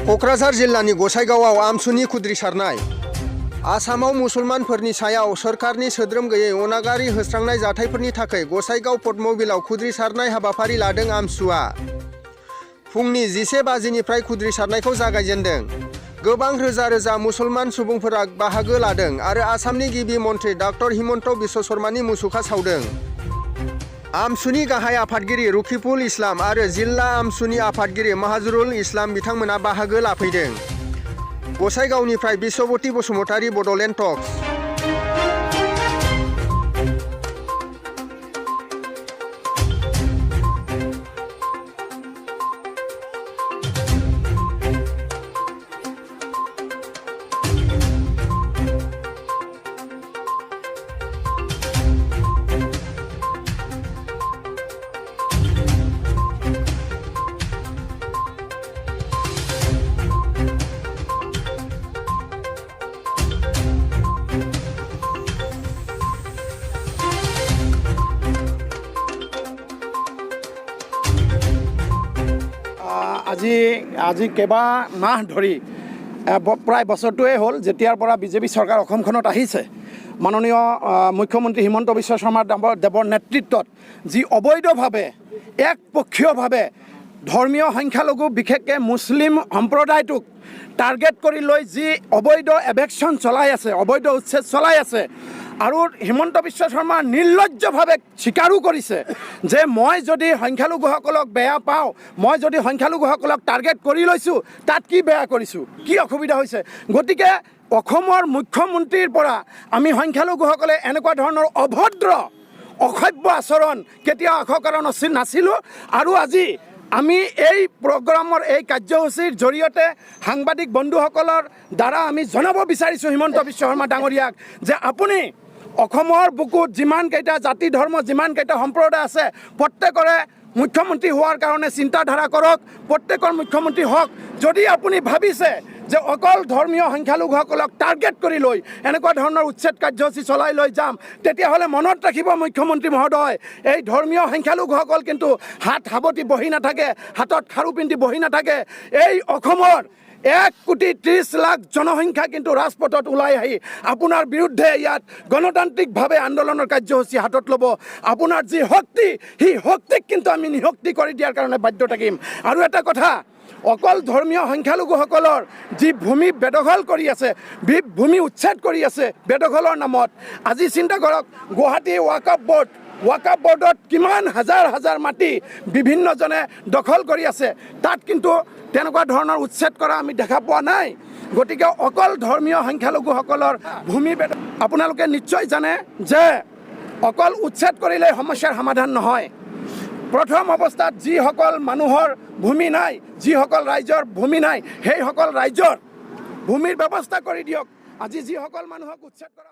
क'क्राझार जिल्लानि गसाइगावआव आमसुनि खुद्रिसारनाय। आसामाव मुसलमानफोरनि सायाव सोरखारनि सोद्रोम गैयै अनागारि होस्रांनाय जाथायफोरनि थाखाय गसाइगाव पद्मबिलाव खुद्रिसारनाय हाबाफारि लादों आमसुआ। फुंनि 11 बाजिनिफ्राय खुद्रिसारनायखौ जागायजेनदों। गोबां रोजा रोजा मुसलमान सुबुंफोरा बाहागो लादों आरो आसामनि गिबि मन्थ्रि डॉ हिमन्त बिश्व शर्मानि मुसुखा सावदों। आमसुनि गाहाय आफादगिरि रुकिफुल इस्लाम आरो जिल्ला आमसुनि आफादगिरि माहाजुरुल इस्लाम बिथांमोना बाहागो लाफैदों। गसाइगावनिफ्राय बिश्वबती बसुमतारी, बडलेण्ड टक्स। আজি কেইবা মাহ ধৰি প্ৰায় বছৰটোৱে হ'ল যেতিয়াৰ পৰা বিজেপি চৰকাৰ অসমখনত আহিছে। মাননীয় মুখ্যমন্ত্ৰী হিমন্ত বিশ্ব শৰ্মা দেৱৰ নেতৃত্বত যি অবৈধভাৱে একপক্ষীয়ভাৱে ধৰ্মীয় সংখ্যালঘু বিশেষকৈ মুছলিম সম্প্ৰদায়টোক টাৰ্গেট কৰি লৈ যি অবৈধ এভেকশ্যন চলাই আছে, অবৈধ উচ্ছেদ চলাই আছে, আৰু হিমন্ত বিশ্ব শৰ্মা নিৰ্লজ্জভাৱে স্বীকাৰো কৰিছে যে মই যদি সংখ্যালঘুসকলক বেয়া পাওঁ, মই যদি সংখ্যালঘুসকলক টাৰ্গেট কৰি লৈছোঁ, তাত কি বেয়া কৰিছোঁ, কি অসুবিধা হৈছে। গতিকে অসমৰ মুখ্যমন্ত্ৰীৰ পৰা আমি সংখ্যালঘুসকলে এনেকুৱা ধৰণৰ অভদ্ৰ অসভ্য আচৰণ কেতিয়াও আশা কৰা নাছিলোঁ। আৰু আজি আমি এই প্ৰগ্ৰামৰ এই কাৰ্যসূচীৰ জৰিয়তে সাংবাদিক বন্ধুসকলৰ দ্বাৰা আমি জনাব বিচাৰিছোঁ হিমন্ত বিশ্ব শৰ্মা ডাঙৰীয়াক যে আপুনি অসমৰ বুকুত যিমানকেইটা জাতি ধৰ্ম যিমানকেইটা সম্প্ৰদায় আছে প্ৰত্যেকৰে মুখ্যমন্ত্ৰী হোৱাৰ কাৰণে চিন্তাধাৰা কৰক, প্ৰত্যেকৰ মুখ্যমন্ত্ৰী হওক। যদি আপুনি ভাবিছে যে অকল ধৰ্মীয় সংখ্যালঘুসকলক টাৰ্গেট কৰি লৈ এনেকুৱা ধৰণৰ উচ্ছেদ কাৰ্যসূচী চলাই লৈ যাম, তেতিয়াহ'লে মনত ৰাখিব মুখ্যমন্ত্ৰী মহোদয়, এই ধৰ্মীয় সংখ্যালঘুসকল কিন্তু হাত সাৱটি বহি নাথাকে, হাতত খাৰু পিন্ধি বহি নাথাকে। এই অসমৰ 1,30,00,000 জনসংখ্যা কিন্তু ৰাজপথত ওলাই আহি আপোনাৰ বিৰুদ্ধে ইয়াত গণতান্ত্ৰিকভাৱে আন্দোলনৰ কাৰ্যসূচী হাতত ল'ব। আপোনাৰ যি শক্তি, সেই শক্তিক কিন্তু আমি নিশক্তি কৰি দিয়াৰ কাৰণে বাধ্য থাকিম। আৰু এটা কথা, অকল ধৰ্মীয় সংখ্যালঘুসকলৰ যি ভূমি বেদখল কৰি আছে, ভূমি উচ্ছেদ কৰি আছে বেদখলৰ নামত, আজি চিন্তা কৰক গুৱাহাটী ৱাকফ বৰ্ডত কিমান হাজাৰ হাজাৰ মাটি বিভিন্নজনে দখল কৰি আছে, তাত কিন্তু তেনেকুৱা ধৰণৰ উচ্ছেদ কৰা আমি দেখা পোৱা নাই। গতিকে অকল ধৰ্মীয় সংখ্যালঘুসকলৰ ভূমি আপোনালোকে নিশ্চয় জানে যে অকল উচ্ছেদ কৰিলে সমস্যাৰ সমাধান নহয়। প্ৰথম অৱস্থাত যিসকল মানুহৰ ভূমি নাই, যিসকল ৰাইজৰ ভূমি নাই, সেইসকল ৰাইজৰ ভূমিৰ ব্যৱস্থা কৰি দিয়ক। আজি যিসকল মানুহক উচ্ছেদ কৰা